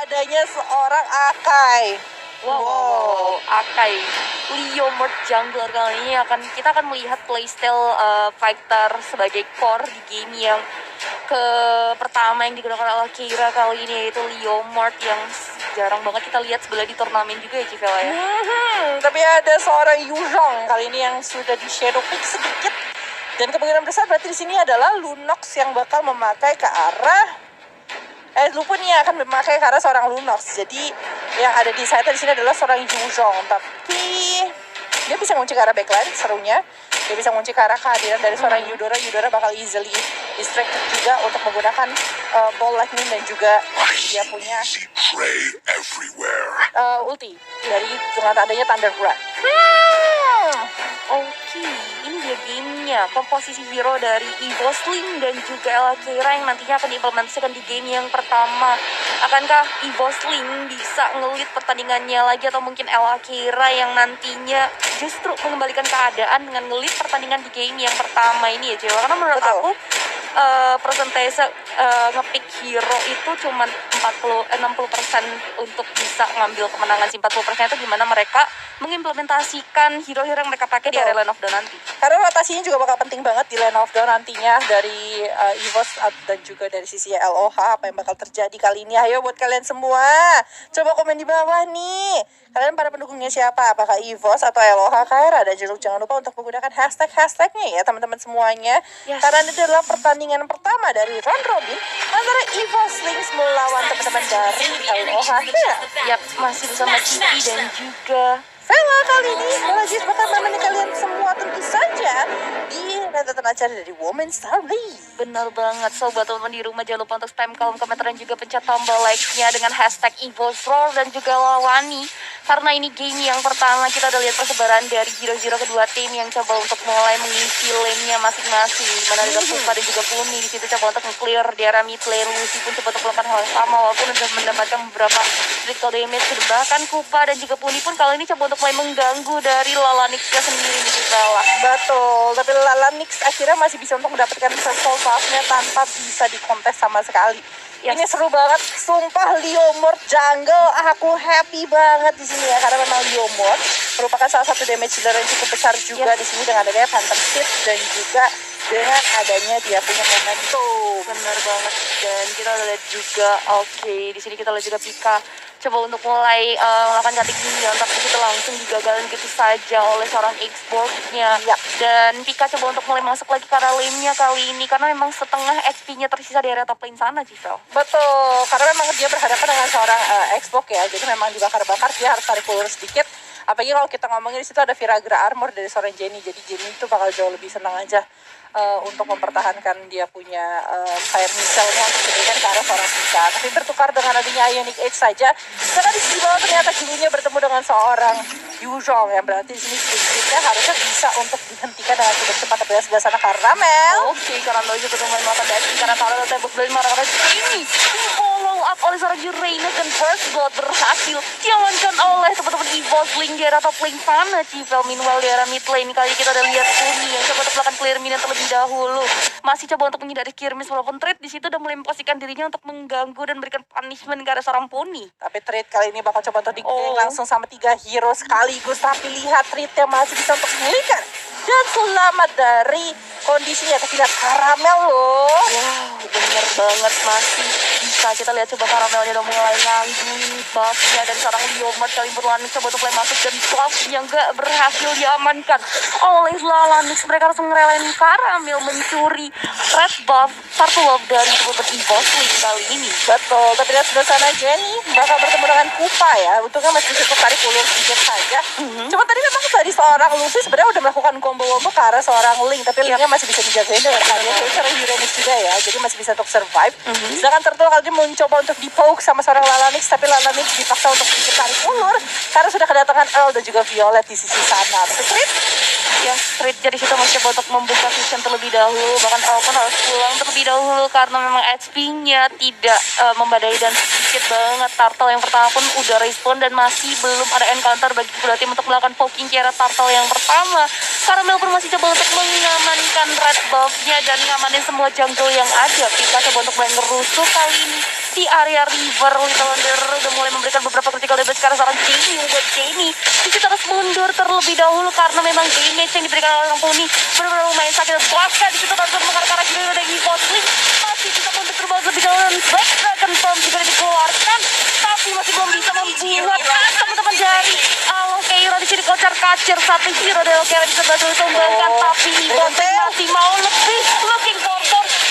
Adanya seorang Akai. Wow, Akai, Leomord Jungler kali ini kita akan melihat playstyle fighter sebagai core di game yang pertama yang digunakan oleh Keira kali ini, yaitu Leomord yang jarang banget kita lihat sebelah di turnamen juga ya Civela ya. Tapi ada seorang Yuzhong kali ini yang sudah di shadow pick sedikit, dan kemungkinan besar berarti di sini adalah Lunox yang bakal memakai ke arah Lupun nih akan memakai ke arah seorang Lunox. Jadi yang ada di side di sini adalah seorang Yuzhong, tapi dia bisa ngunci ke arah backline. Serunya dia bisa ngunci ke arah kehadiran dari seorang Eudora. Eudora bakal easily distracted juga untuk menggunakan ball lightning, dan juga dia punya ulti dari dengan adanya Thunder Breath. Oke, ini dia gamenya. Komposisi hero dari Evo Sling dan juga Ella Keira yang nantinya akan diimplementasikan di game yang pertama. Akankah Evo Sling bisa ngelit pertandingannya lagi, atau mungkin Ella Keira yang nantinya justru mengembalikan keadaan dengan ngelit pertandingan di game yang pertama ini ya Cewek? Karena menurut aku persentase ngepick hero itu cuma 60% untuk bisa ngambil kemenangan. 40% itu gimana mereka mengimplementasikan hero-hero yang mereka pakai di area Land of Dawn nanti. Karena rotasinya juga bakal penting banget di Land of Dawn nantinya dari EVOS dan juga dari sisi LOH. Apa yang bakal terjadi kali ini? Ayo buat kalian semua, coba komen di bawah nih. Kalian para pendukungnya siapa? Apakah EVOS atau LOH Keira? Dan jangan lupa untuk menggunakan hashtagnya ya teman-teman semuanya. Yes. Karena ini adalah pertandingan pertama dari round robin antara EVOS Slings melawan teman-teman dari LOH Keira. Yap, masih bersama Cici dan juga Vela kali ini. Vela Jis bakal menemani kalian semua tentu saja di rentetan acara dari Women's Star League. benar banget. So buat teman-teman di rumah jangan lupa untuk spam kolom komentar dan juga pencet tombol like-nya dengan hashtag EVOSROAR dan juga Lawani. Karena ini game yang pertama kita udah lihat persebaran dari hero-hero kedua tim yang coba untuk mulai mengisi lane-nya masing-masing. Mana ada Pupa dan juga Puni di situ coba untuk nge-clear di area mid lane. Lucy pun coba untuk melakukan hal yang sama walaupun udah mendapatkan beberapa critical damage. Bahkan Pupa dan juga Puni pun kali ini coba untuk mulai mengganggu dari Lalanixnya sendiri di bawah. Betul, tapi Lalanix akhirnya masih bisa untuk mendapatkan first buff-nya tanpa bisa dikontes sama sekali. Yes. Ini seru banget, sumpah. Leomord jungle, aku happy banget di sini ya, karena memang Leomord merupakan salah satu damage dealer yang cukup besar juga di sini dengan adanya Phantom Shift dan juga dengan adanya dia punya momentum. Benar banget, dan kita lihat juga di sini kita lihat juga Pika coba untuk mulai melakukan cutting minion, tapi itu langsung digagalin gitu saja oleh seorang Xbox-nya. Yap. Dan Pika coba untuk mulai masuk lagi ke arah lane-nya kali ini karena memang setengah XP-nya tersisa di area top lane sana, Civel. Betul, karena memang dia berhadapan dengan seorang Xbox ya, jadi memang dibakar-bakar, dia harus tarik ulur sedikit. Apalagi kalau kita ngomongin di situ ada Viragra Armor dari seorang Jenny, jadi Jenny itu bakal jauh lebih senang aja untuk mempertahankan dia punya fire missile-nya untuk diberikan ke arah seorang Pika. Tapi bertukar dengan adanya Ionic Edge saja, karena di sini bawah ternyata dulunya bertemu dengan seorang Yuzhong yang berarti di sini sprintnya harusnya bisa untuk dihentikan dengan cukup cepat. Tapi sebelah sana Caramel. Oke, karena lo juga udah mulai melakukan dashing karena kalau lo tembok dari marah-marah ini follow up oleh seorang Urena dan First Blood berhasil diamankan oleh teman-teman EVOS Link di area top lane sana, Civel. Meanwhile di area mid lane kali kita udah lihat Puni yang coba untuk melakukan clear minion terlebih dahulu, masih coba untuk menghindari Kirmis walaupun trade di situ udah mulai memposisikan dirinya untuk mengganggu dan memberikan punishment ke arah seorang Puni. Tapi trade kali ini bakal coba untuk langsung sama 3 hero sekaligus. Tapi lihat trade-nya masih bisa untuk menghilangkan dan selamat dari kondisinya. Tapi lihat Caramel loh. Wow, bener banget, masih bisa kita lihat coba Caramelnya udah mulai ngangguin buff-nya dan seorang Leomord kali berlanjut coba untuk mulai masuk dan buff-nya nggak berhasil diamankan oleh Lalanix. Mereka harus ngerelain Caramel mencuri red buff satu love dari teman EVOS Link kali ini. Betul, tapi lihat sebelah sana Jenny bakal bertemu dengan Pupa ya. Untungnya masih cukup tarik ulur sedikit saja. Cuma tadi memang tadi seorang Lucy sebenarnya udah melakukan combo-combo ke arah seorang Link, tapi Linknya masih bisa dijagain dengan adanya seorang Uranus juga ya. Jadi masih bisa untuk survive. Sedangkan Turtle kali ini mencoba untuk di-poke sama seorang Lalanix, tapi Lalanix dipaksa untuk sedikit tarik ulur karena sudah kedatangan Earl dan juga Violet di sisi sana. Tapi Street jadi situ masih coba untuk membuka vision terlebih dahulu, bahkan Earl pun harus pulang terlebih dahulu karena memang HP-nya tidak memadai dan kaget banget. Turtle yang pertama pun udah respon dan masih belum ada encounter bagi kedua tim untuk melakukan poking ke arah Turtle yang pertama. Caramel pun masih coba untuk mengamankan red buff-nya dan ngamanin semua jungle yang ada. Kita coba untuk main ngerusuh kali ini di area river. Little Wonder udah mulai memberikan beberapa critical damage ke arah seorang Jamie yang buat Jamie di situ harus mundur terlebih dahulu karena memang damage yang diberikan oleh orang Puni benar-benar lumayan sakit. Bahkan di situ harus mengarah-arah hero dari Evosling masih bisa untuk terbang lebih dahulu dan Black Dragon Form juga dikeluarkan tapi masih belum bisa membuat teman-teman dari Alokera di sini kocar-kacir. Satu hero dari Alokera di sebelah dulu tumbangkan tapi Evosling masih mau lebih looking for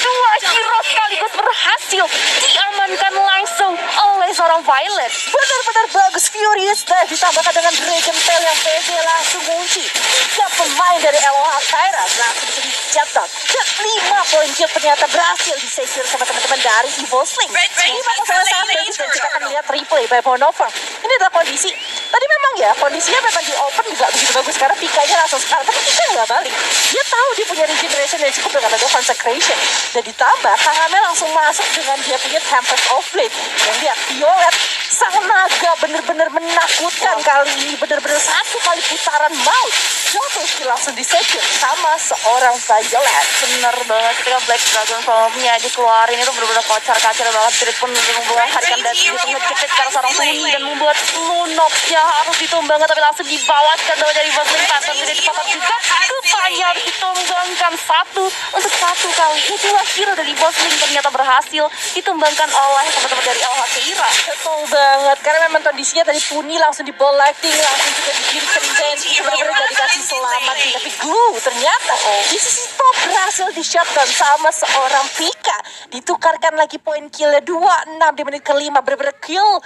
dua hero sekaligus berhasil diamankan langsung oleh seorang Violet. Benar-benar bagus. Furious Dive ditambahkan dengan Dragon Tail yang PC langsung kunci. 3 pemain dari LOH Kyra langsung bisa di-shutdown. Dan 5 poin kill ternyata berhasil disesir sama teman-teman dari Evosling. 5-1 dan kita akan lihat replay by Bonova. Ini adalah kondisi. Tadi memang ya kondisinya memang di open juga begitu bagus karena Pikanya langsung sekarang. Tapi Pika nggak balik. Dia tahu dia punya regeneration yang cukup dengan ada consecration. Dan ditambah Caramel langsung masuk dengan dia punya Tempest of Blade. Dan lihat Violet sang naga bener-bener menakutkan kali ini. Bener-bener satu kali putaran maut. Jatuh skill langsung disecure sama seorang Violet. Bener banget ketika Black Dragon Form-nya dikeluarin itu benar-benar kocar-kacir banget. Spirit pun membawakan dan itu ngejepit karena seorang Puni dan membuat Lunox-nya harus ditumbangkan tapi langsung dibawaskan dari Evosling. Panton tidak dipotong juga. Rupanya harus ditumbangkan satu untuk satu kali. Itulah hero dari Evosling ternyata berhasil ditumbangkan oleh teman-teman dari LH Keira. Betul banget karena memang kondisinya tadi Puni langsung di ball lighting langsung juga diberikan bench benar-benar jadi kasih selamat sih. Tapi glue ternyata di sisi top berhasil di shutdown sama seorang Pika. Ditukarkan lagi poin killnya 26 di menit ke-5 benar-benar kill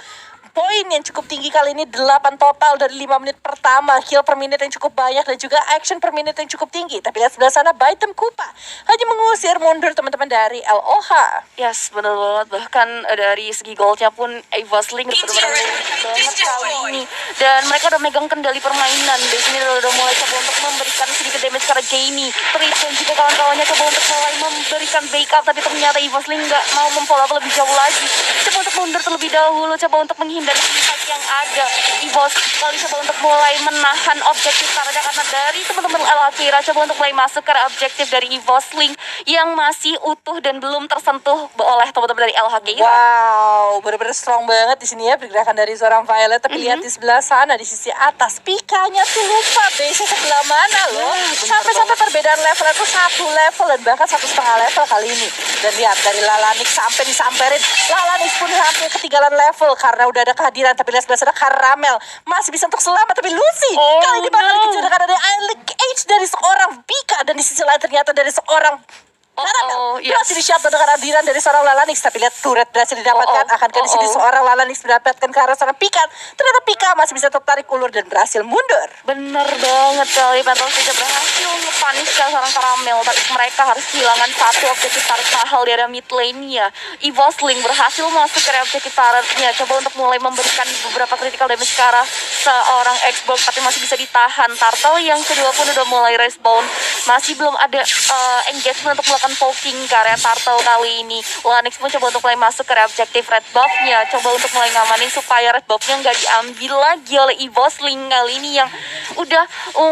poin yang cukup tinggi kali ini 8 total dari 5 menit pertama. Kill per menit yang cukup banyak dan juga action per menit yang cukup tinggi. Tapi lihat sebelah sana Baitem Kupa hanya mengusir mundur teman-teman dari LOH. Yes, benar banget. Bahkan dari segi goldnya pun Evosling benar-benar banget kali ini. Dan mereka udah megang kendali permainan. Di sini udah mulai coba untuk memberikan sedikit damage karena Jamie. Tris dan juga kawan-kawannya coba untuk mulai memberikan backup. Tapi ternyata Evosling nggak mau memfollow lebih jauh lagi. Coba untuk mundur terlebih dahulu. Coba untuk menghindari impact yang ada. Evos kali coba untuk mulai menahan objektif karena dari teman-teman Alakira coba untuk mulai masuk ke objektif dari Evosling yang masih utuh dan belum tersentuh oleh teman-teman dari LHK. Wow, benar-benar strong banget di sini ya pergerakan dari seorang Violet. Tapi lihat di sebelah sana di sisi atas Pikanya tuh lupa base sebelah mana loh. Sampai-sampai perbedaan level itu 1 level dan bahkan 1,5 level kali ini. Dan lihat dari Lalanix sampai disamperin. Lalanix pun hampir ketinggalan level karena udah ada kehadiran. Tapi lihat sebelah sana Caramel masih bisa untuk selamat. Tapi Lucy kali ini bakal dikejar karena ada H dari seorang Pika. Dan di sisi lain ternyata dari seorang Caramel berhasil di-shutdown dengan hadiran dari seorang Lalanix. Tapi lihat turret berhasil didapatkan. Akankah di sini seorang Lalanix mendapatkan ke arah seorang Pika? Ternyata Pika masih bisa tertarik ulur dan berhasil mundur. Bener banget kali. Pantos saja berhasil nge-punish ke seorang Caramel. Tapi mereka harus kehilangan satu objektif tarik mahal di area mid lane-nya. Evosling berhasil masuk ke area objektif tarik-nya. Coba untuk mulai memberikan beberapa critical damage ke arah seorang Xbox. Tapi masih bisa ditahan. Turtle yang kedua pun udah mulai respawn. Masih belum ada engagement untuk melakukan poking ke area Turtle kali ini. Lalanix pun coba untuk mulai masuk ke area objektif red buff-nya. Coba untuk mulai ngamanin supaya red buff-nya nggak diambil lagi oleh Evosling kali ini yang udah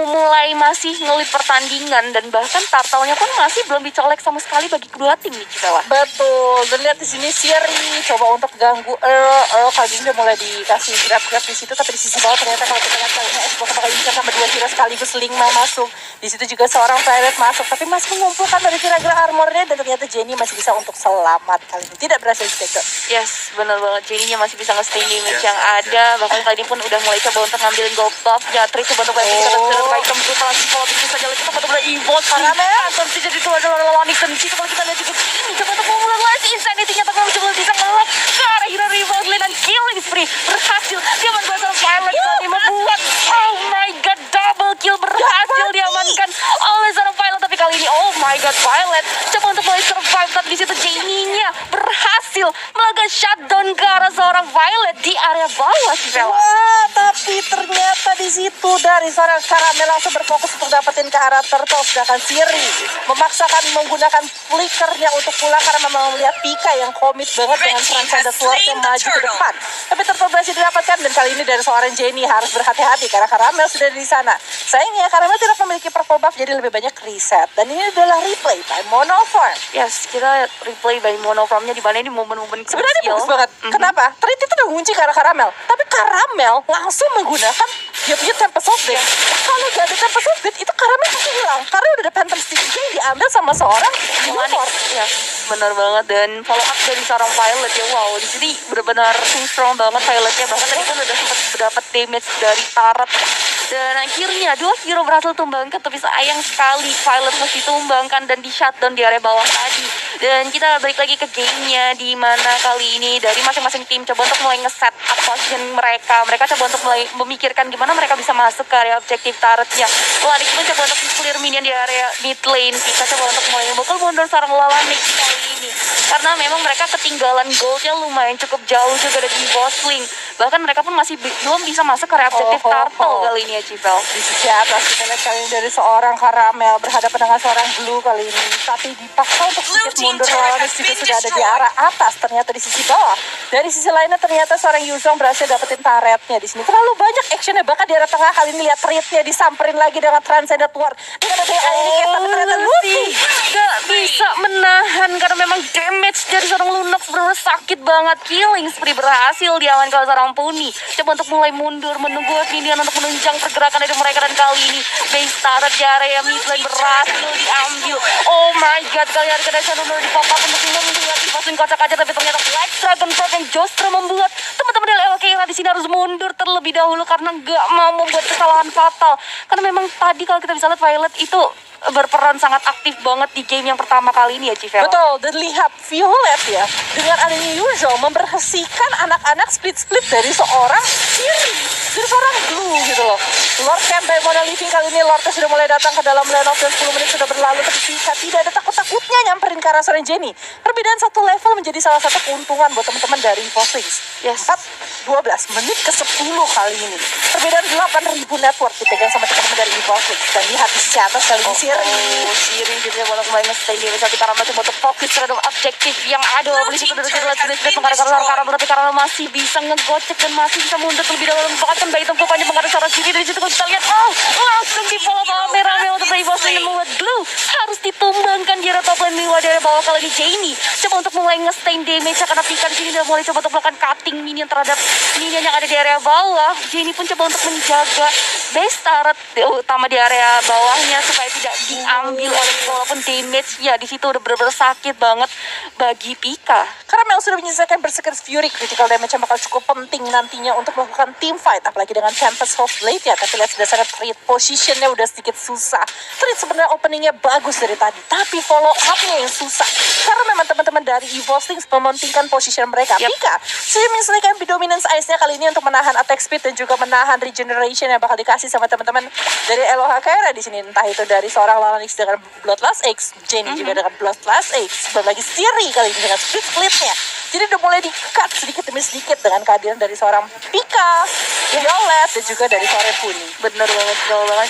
mulai masih ngelit pertandingan. Dan bahkan Turtle-nya pun masih belum dicolek sama sekali bagi kedua tim nih kita lah. Betul. Dan lihat di sini Siri coba untuk ganggu Earl kali ini udah mulai dikasih grab-grab di situ. Tapi di sisi bawah ternyata kalau kita lihat kali ini Xbox bakal bisa sama 2 hero sekaligus Link mau masuk. Di situ juga seorang Violet masuk tapi masih mengumpulkan dari kira-kira armornya dan ternyata Jenny masih bisa untuk selamat kali ini. Tidak berhasil di-take. Yes, bener banget. Jenny-nya masih bisa nge-stay damage yang ada. Bahkan kali ini pun udah mulai coba untuk ngambilin gold buff. Tris coba untuk banyak kita item kita langsung kalau bisa saja lagi kita bener-bener Evos Caramel. Anton sih jadi dua adalah Lalanix dan situ kalau kita lihat juga ini coba untuk memulai lagi Insanity-nya tapi coba bisa ngelok ke arah hero Evosling dan killing spree berhasil. Dia membuat Violet kali membuat oh my god double kill berhasil diamankan oleh seorang Violet. Tapi kali ini oh my god Violet coba untuk mulai survive tapi di situ Jamie-nya berhasil melakukan shutdown ke arah seorang Violet di area bawah sih Bella. Wah, tapi ternyata di situ dari seorang Caramel langsung berfokus untuk dapetin ke arah Turtle, sedangkan Siri memaksakan menggunakan flickernya untuk pulang karena memang melihat Pika yang komit banget dengan Transcendent Sword yang maju ke depan. Tapi Turtle berhasil didapatkan dan kali ini dari seorang Jenny harus berhati-hati karena Caramel sudah di sana. Sayangnya Caramel tidak memiliki purple buff jadi lebih banyak reset, dan ini adalah replay by Monoform. Yes, kita replay by Monoformnya di mana ini momen-momen Sebenarnya krusial. bagus banget. Kenapa? Trit itu udah ngunci ke arah Caramel, tapi Caramel langsung menggunakan dia punya Tempest of Death. Kalau gak ada Tempest of Death, itu Caramel pasti hilang karena udah ada Phantom Stick yang diambil sama seorang Monoform. Ya, benar banget. Dan follow up dari seorang Violet ya, wow, di sini benar-benar strong banget Violetnya. Bahkan tadi kan udah sempat dapat damage dari Turret. Dan akhirnya dua hero berhasil tumbangkan, tapi sayang sekali Violet mesti tumbangkan dan di shutdown di area bawah tadi. Dan kita balik lagi ke gamenya, di mana kali ini dari masing-masing tim coba untuk mulai nge-set up position mereka. Mereka coba untuk mulai memikirkan gimana mereka bisa masuk ke area objektif turretnya. Lari pun coba untuk clear minion di area mid lane. Kita coba untuk mulai memukul mundur seorang lawan kali ini, karena memang mereka ketinggalan goldnya lumayan cukup jauh juga dari Bosling. Bahkan mereka pun masih belum bisa masuk ke area objektif Turtle kali ini ya, Cipel. Di sisi atas kita lihat kali ini dari seorang Caramel berhadapan dengan seorang Blue kali ini, tapi dipaksa untuk sedikit mundur lawannya juga sudah ada di arah atas. Ternyata di sisi bawah, dari sisi lainnya ternyata seorang Yuzong berhasil dapetin turretnya. Di sini terlalu banyak actionnya, bahkan di arah tengah kali ini lihat Ritnya disamperin lagi dengan Transcendent War dengan ada ini tapi ternyata Lucy gak bisa menahan karena memang damage dari seorang Lunox benar-benar sakit banget. Killing spree berhasil diamankan oleh seorang Puni. Coba untuk mulai mundur menunggu minion untuk menunjang pergerakan dari mereka, dan kali ini base turret di area mid lane berhasil diambil. Oh my god, kali ini ada Shadow di pop up untuk membuat Bosling kocak aja, tapi ternyata Black Dragon Prop yang justru membuat teman-teman dari LKR di sini harus mundur terlebih dahulu karena gak mau membuat kesalahan fatal. Karena memang tadi kalau kita bisa lihat Violet itu berperan sangat aktif banget di game yang pertama kali ini ya, Civel. Betul, dan lihat Violet ya, dengan adanya Yuzong memberhentikan anak-anak split-split dari seorang Siri, dari seorang Blue gitu loh. Lord Camp by Mona Living kali ini Lordnya sudah mulai datang ke dalam lane of, dan 10 menit sudah berlalu, tapi Pika tidak ada takut-takutnya nyamperin ke arah seorang Jenny. Perbedaan satu level menjadi salah satu keuntungan buat teman-teman dari Voslings. Yes. 12 menit ke 10 kali ini. Perbedaan 8.000 network dipegang sama teman-teman dari Voslings. Dan lihat di sisi atas kali ini Siri jadi bolak balik nge-stay di tapi karena masih butuh fokus terhadap objektif yang ada. Beli situ dari jelas mengarahkan tapi karena masih bisa ngegocek dan masih bisa mundur lebih dahulu, bahkan bayi tempukanya mengarah seorang Siri. Dari situ kita lihat langsung di follow bawah merah untuk dari Bosling, dan membuat Blue harus ditumbangkan di area top lane di area bawah. Kali ini Jenny coba untuk mulai nge-stain damage karena Pika di sini udah mulai coba untuk melakukan cutting minion terhadap minion yang ada di area bawah. Jenny pun coba untuk menjaga base turret utama di area bawahnya supaya tidak diambil oleh, walaupun damage-nya di situ udah benar-benar sakit banget bagi Pika. Caramel sudah menyelesaikan Berserker's Fury, critical damage yang bakal cukup penting nantinya untuk melakukan team fight, apalagi dengan Tempest of Blade ya. Tapi lihat sudah sangat trade positionnya udah sedikit susah. Trade sebenarnya openingnya bagus dari tadi, tapi follow up-nya yang susah karena memang teman-teman dari Evoslings mementingkan position mereka. Pika sudah menyelesaikan dominance ice-nya kali ini untuk menahan attack speed dan juga menahan regeneration yang bakal dikasih sama teman-teman dari Eloha Kaira di sini, entah itu dari seorang lawan X dengan Bloodlust X, Jenny juga dengan Bloodlust X, belum lagi Siri kali ini dengan split-splitnya. Jadi udah mulai di-cut sedikit demi sedikit dengan kehadiran dari seorang Pika, Violet, dan juga dari seorang Puni. Bener banget,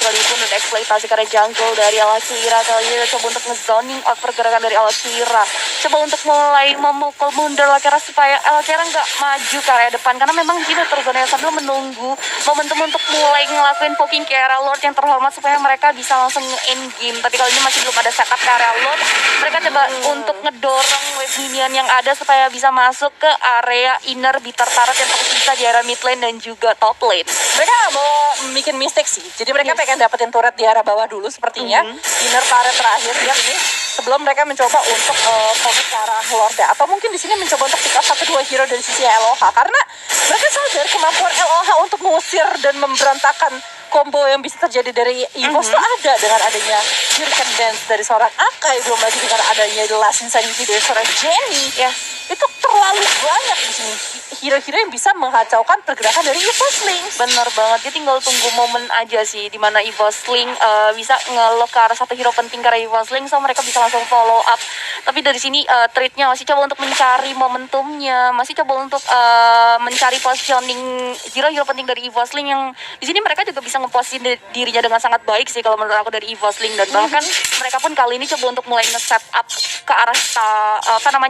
kali pun udah eksploitasi karena jungle dari Alakira. Kali ini coba untuk nge-zoning out pergerakan dari Alakira. Coba untuk mulai memukul mundur Alakira supaya Alakira nggak maju ke area depan, karena memang kita terzonanya sambil menunggu momentum untuk mulai ngelakuin poking ke area Lord yang terhormat supaya mereka bisa langsung end game. Tapi kali ini masih belum ada setup ke area Lord. Mereka coba untuk ngedorong wave minion yang ada supaya bisa masuk ke area inner bitter turret yang tersisa di area mid lane dan juga top lane. Mereka gak mau bikin mistake sih, jadi mereka pengen dapetin turret di arah bawah dulu sepertinya. Inner turret terakhir ya ini sebelum mereka mencoba untuk fokus ke arah Lord, atau mungkin di sini mencoba untuk pick up 1-2 hero dari sisi Eloha, karena mereka sadar kemampuan Eloha untuk mengusir dan memberantakan combo yang bisa terjadi dari Evos tuh ada dengan adanya Hurricane Dance dari seorang Akai, belum lagi dengan adanya The Last Insanity dari seorang Jenny. Itu terlalu banyak di sini hero-hero yang bisa mengacaukan pergerakan dari Evosling. Bener banget, dia tinggal tunggu momen aja sih dimana Evosling bisa nge-lock ke arah satu hero penting karena Evosling, so mereka bisa langsung follow up. Tapi dari sini trade-nya masih coba untuk mencari momentumnya, masih coba untuk mencari positioning hero-hero penting dari Evosling yang di sini mereka juga bisa ngeposisi dirinya dengan sangat baik sih kalau menurut aku dari Evosling, dan bahkan mereka pun kali ini coba untuk mulai nge-set up ke arah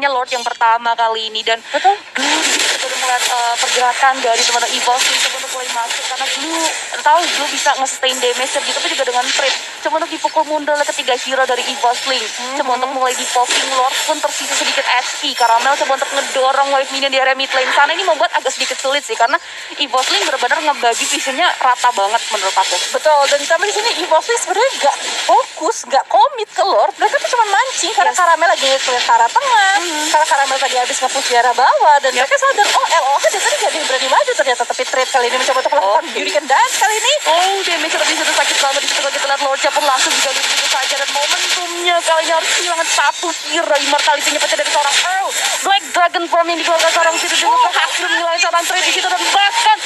Lord yang pertama kali ini. Dan Betul. Kita udah melihat pergerakan dari teman-teman Evosling coba untuk mulai masuk karena Blue bisa nge-sustain damage gitu, tapi juga dengan trade coba untuk dipukul mundur oleh ketiga hero dari Evosling. Coba untuk mulai di poking, Lord pun tersisa sedikit HP. Caramel coba untuk ngedorong wave minion di area mid lane sana, ini membuat agak sedikit sulit sih karena Evosling benar-benar ngebagi visionnya rata banget menurut aku. Betul, dan ditambah di sini Evosling sebenarnya nggak fokus, nggak komit ke Lord. Mereka tuh cuma mancing karena Caramel lagi ngeliat ke arah tengah, karena Caramel tadi habis nge-push di arah bawah, dan mereka sadar, oh LOH dari tadi gak ada yang berani maju ternyata. Tapi trade kali ini mencoba untuk melakukan Hurricane Dance kali ini. Oh, damage seperti itu sakit banget di situ. Kalau kita lihat Lordnya pun langsung juga gitu saja, dan momentumnya kali ini harus kehilangan satu hero. Immortality-nya pecah dari seorang Earl. Black Dragon Form yang dikeluarkan seorang situ juga berhasil menghilangkan seorang trade di situ, dan bahkan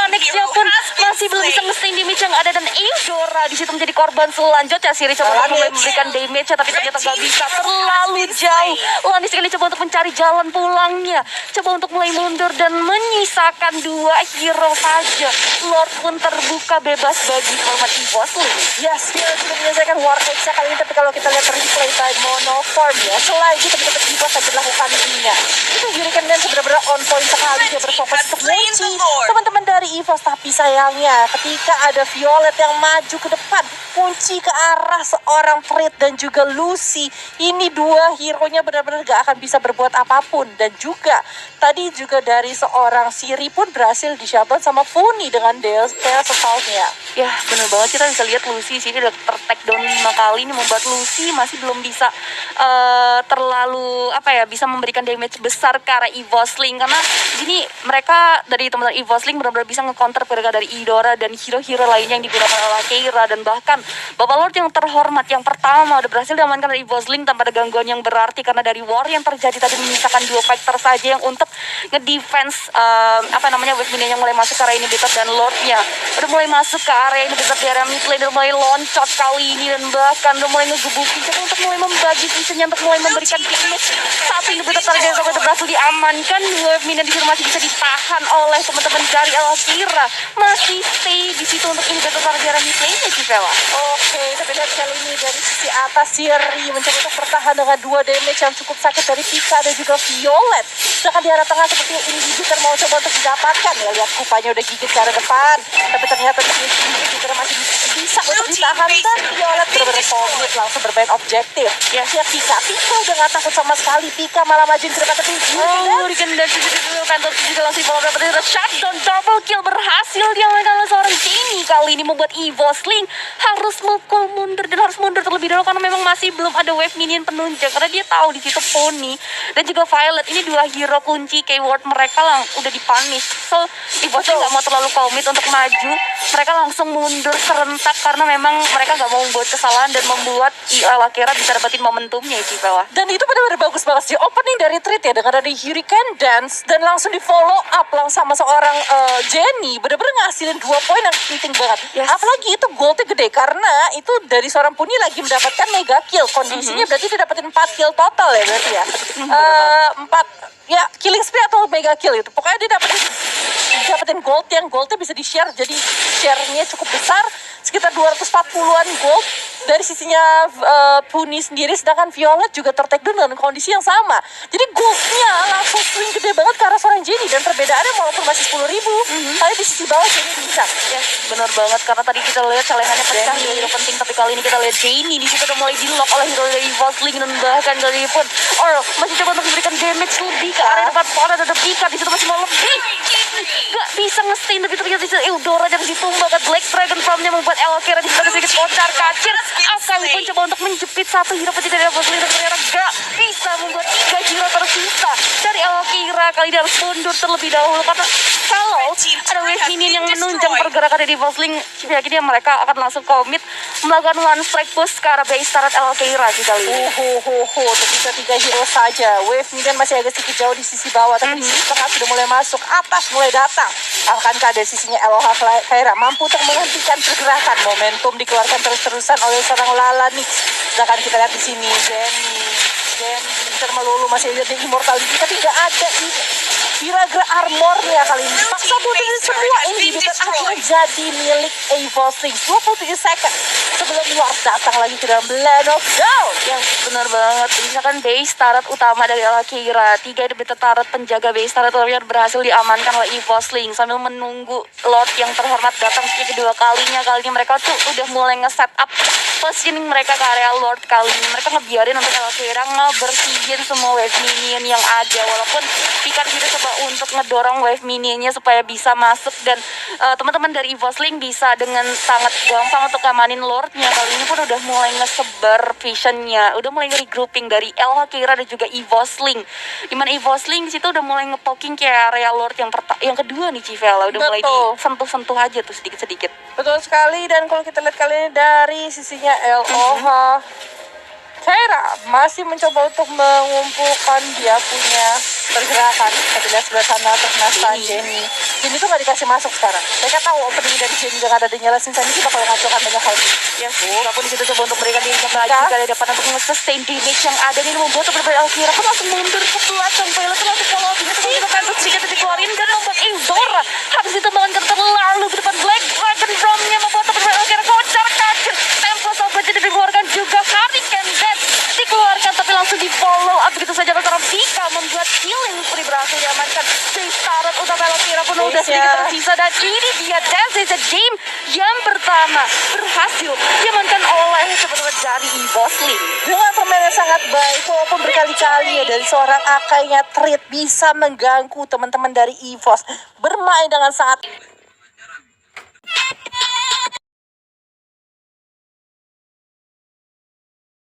Lanexnya pun masih belum bisa nge-sustain damage yang ada, dan Eudora di situ menjadi korban selanjutnya. Siri coba untuk memberikan damage tapi ternyata gak bisa, terlalu jauh. Lanex kali coba untuk mencari jalan pulangnya, coba untuk mulai mundur dan menyisakan dua hero saja. Lord pun terbuka bebas bagi teman Evosling. Yes, dia sudah menyelesaikan War X kali ini, tapi kalau kita lihat replay time monoform ya, selagi teman-teman Evos saja melakukan ininya, itu Hurricane Dance benar-benar on point sekali. Dia berfokus untuk kunci teman-teman dari Evos, tapi sayangnya ketika ada Violet yang maju ke depan, kunci ke arah seorang Fred dan juga Lucy, ini dua hero-nya benar-benar gak akan bisa berbuat apapun. Dan juga tadi juga dari seorang Siri pun berhasil di-shutdown sama Funi dengan Chaos Assault-nya. Ya, bener banget, kita bisa lihat Lucy sini udah ter-takedown 5 kali. Ini membuat Lucy masih belum bisa terlalu bisa memberikan damage besar ke arah Evosling, karena di sini mereka dari teman-teman Evosling benar-benar bisa nge-counter pergerakan dari Eudora dan hero-hero lainnya yang digunakan oleh Keira. Dan bahkan Bapak Lord yang terhormat yang pertama udah berhasil diamankan dari Evosling tanpa ada gangguan yang berarti, karena dari war yang terjadi tadi menyisakan dua factor saja yang untuk ngedefense wave minion yang mulai masuk ke area inhibitor, dan Lordnya udah mulai masuk ke area inhibitor di area mid lane, udah mulai loncat kali ini, dan bahkan udah mulai ngegebukin coba untuk mulai membagi visionnya untuk mulai memberikan damage. Satu inhibitor target yang berhasil diamankan, wave minion di sini masih bisa ditahan oleh teman-teman dari Alkira, masih stay di situ untuk inhibitor target area mid lane sih Vela. Oke, tapi lihat kali ini dari sisi atas Siri mencoba untuk bertahan dengan dua damage yang cukup sakit dari Pika dan juga Violet. Sedangkan di arah tengah seperti ini Jupiter mau coba untuk didapatkan ya, lihat kupanya udah gigit ke arah depan, tapi ternyata di sini Jupiter masih bisa untuk ditahan, dan Violet benar-benar komit langsung bermain objektif. Ya, Pika udah gak takut sama sekali. Pika malah majuin ke depan, tapi Hurricane Dance kantor juga langsung follow up dari shutdown, double kill berhasil diamankan oleh seorang Jenny. Kali ini membuat Evosling harus mukul mundur dan harus mundur terlebih dahulu karena memang masih belum ada wave minion penunjuk, karena dia tahu di situ Pony dan juga Violet ini dua hero kunci keyword mereka udah dipunish. So Evosling nggak mau terlalu komit untuk maju, mereka langsung mundur serentak karena memang mereka nggak mau membuat kesalahan dan membuat Alkira bisa dapetin momentumnya sih bawah. Dan itu benar-benar bagus banget sih opening dari treat ya, dengan ada Hurricane Dance dan langsung di follow up langsung sama seorang Jenny, benar-benar ngasilin 2 poin yang penting banget. Yes. Apalagi itu goldnya gede karena itu dari seorang Puni lagi mendapatkan mega kill. Kondisinya berarti dia dapetin 4 kill total ya berarti ya. 4 ya killing spree atau mega kill itu. Pokoknya dia dapetin gold yang goldnya bisa di-share, jadi share-nya cukup besar, sekitar 240-an gold dari sisinya Puni sendiri, sedangkan Violet juga ter-takedown dengan kondisi yang sama. Jadi goldnya langsung swing gede banget ke arah seorang Jenny, dan perbedaannya walaupun masih 10.000, tapi di sisi bawah Jenny bisa. Yes, benar banget, karena tadi kita lihat celengannya pecah di hero penting, tapi kali ini kita lihat Jenny di situ udah mulai di-lock oleh hero dari Evosling, dan bahkan kali pun masih coba untuk memberikan damage lebih ke area depan Fora, dan ada Pika di situ masih mau lebih. Gak bisa nge-stain, tapi ternyata di situ Eudora yang ditumbangkan Black Dragon Farm-nya membuat Alkira di situ sedikit kocar kacir. Akali pun coba untuk menjepit satu hero penting dari Evosling, dan ternyata gak bisa membuat 3 hero tersisa dari Alkira kali ini harus mundur terlebih dahulu karena kalau ada wave minion yang menunjang pergerakan dari Evolving, yakin mereka akan langsung komit melakukan one strike push ke arah base turret LKira sih kali ini. Tersisa 3 hero saja. Wave minion masih agak sedikit jauh di sisi bawah, tapi di sisi tengah sudah mulai masuk, atas mulai datang. Akankah dari sisinya LOH Kaira mampu untuk menghentikan pergerakan? Momentum dikeluarkan terus-terusan oleh seorang Lala nih. Sedangkan kita lihat di sini Jenny melulu masih ada di immortality, tapi nggak ada Firaga armornya kali ini. Paksa putih semua inhibitor akhirnya jadi milik Evolving. 27 second sebelum Lord datang lagi ke dalam Land of Dawn. Yang benar banget, misalkan base turret utama dari Alakira, 3 inhibitor turret penjaga base turret warrior berhasil diamankan oleh Evolving sambil menunggu Lord yang terhormat datang kedua kalinya. Kali ini mereka tuh udah mulai nge-set up positioning mereka ke area Lord kali ini. Mereka ngebiarin untuk Alakira ngebersihin semua wave minion yang ada, walaupun Picard juga coba untuk ngedorong wave minionnya supaya bisa masuk, dan teman-teman dari Evolving bisa dengan sangat gampang untuk ngamanin Lordnya. Kali ini pun udah mulai ngesebar visionnya, udah mulai regrouping dari Alakira dan juga Evolving, dimana Evolving situ udah mulai ngepoking ke area Lord yang kedua nih Civella, udah mulai disentuh-sentuh aja tuh sedikit-sedikit. Betul sekali, dan kalau kita lihat kali ini dari sisinya LOH Kaira masih mencoba untuk mengumpulkan dia punya pergerakan. Kita lihat sebelah sana terkena Jenny. Jenny tuh gak dikasih masuk sekarang. Mereka tahu opening dari Jenny dengan ada nyalasin Sunny sih bakal ngacaukan banyak hal. Yes, walaupun disitu coba untuk memberikan dirinya lagi kali depan untuk nge-sustain damage yang ada nih, membuat beberapa Alkira pun langsung mundur ke belakang. Pilot tuh langsung follow up, terus juga kan sedikit dikeluarin dan membuat Eudora habis itu melawan terlalu ke depan Black Dragon Drum-nya, membuat beberapa Alkira kocar kacir. Tempest of Legend dikeluarkan juga, Hurricane Death dikeluarkan tapi langsung di follow up begitu saja oleh seorang Pika, membuat healing pun berhasil diamankan. Base turret utama Alkira pun udah sedikit tersisa, dan ini dia Dance is a game yang pertama berhasil diamankan oleh teman-teman dari Evolving dengan permainan sangat baik, walaupun berkali-kali ya dari seorang Akainya Treat bisa mengganggu teman-teman dari EVOS bermain dengan sangat